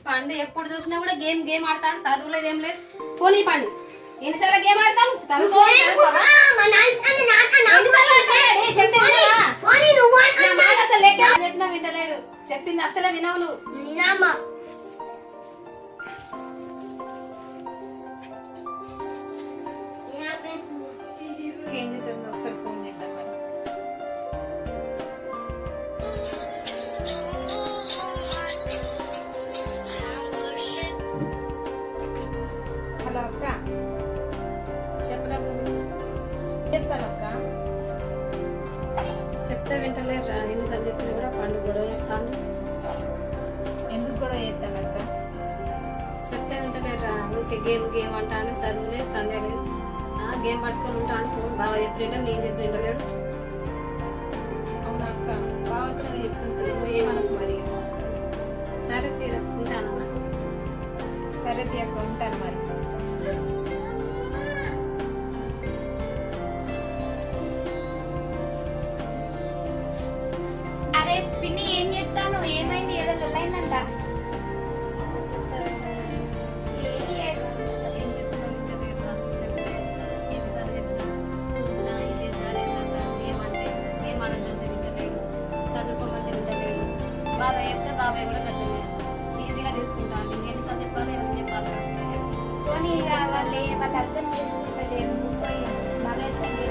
పండు ఎప్పుడు చూసినా కూడా గేమ్ గేమ్ ఆడతాడు, చదువులేదు ఏం లేదు. ఫోన్ ఈ పండు ఎన్నిసార్లు గేమ్ ఆడతాను, చదువుకో అసలు లెక్క చెప్పినా వింటలేడు, చెప్పింది అసలే వినవు నువ్వు. ఏం చేద్దాం ఒకసారి ఫోన్ చేద్దాం మరి. హలో అక్క, చెప్పరా చేస్తాను అక్క. చెప్తే వింటలేరు రా, ఎన్నిసార్లు చెప్పినా కూడా పండు గొడవ చెప్తాను. ఎందుకు కూడా చేస్తాను అక్క? చెప్తే వింటలేరు రా, ఊరికే గేమ్ గేమ్ అంటాను, చదువులేదు సందేహం లేదు. గేమ్ పట్టుకొని ఉంటాను, ఫోన్ బాగా చెప్పిన నేను చెప్పిన వింటలేడు. అవునా అక్క, బాగా వచ్చిన చెప్తుంది, నువ్వు ఏమనకు మరి. సరే తీరా ఉంటాను. సరే తీయక్క, ఉంటాను మరి. అరే పిన్ని ఏం చెప్తాను, ఏమైంది? ఏదో లొల్లైందంట. ఏం చెప్తున్నా వింటలేరు రా, చెప్తే ఎన్నిసార్లు చెప్పినా చూసినా ఇంకేసారి ఏమంటే ఏం అడగంటే వింటలేడు, చదువుకోమంటే వింటలేడు. బాబాయ్ చెప్తే బాబాయ్ కూడా గట్టలే ఈజీగా తీసుకుంటాను. ఇంకెన్నిసార్లు చెప్పాలి, ఎవరు చెప్పాలి రా? చెప్పు. పోనీ ఇక వాళ్ళు అర్థం చేసుకుంటలేరు. బాగా చెప్పి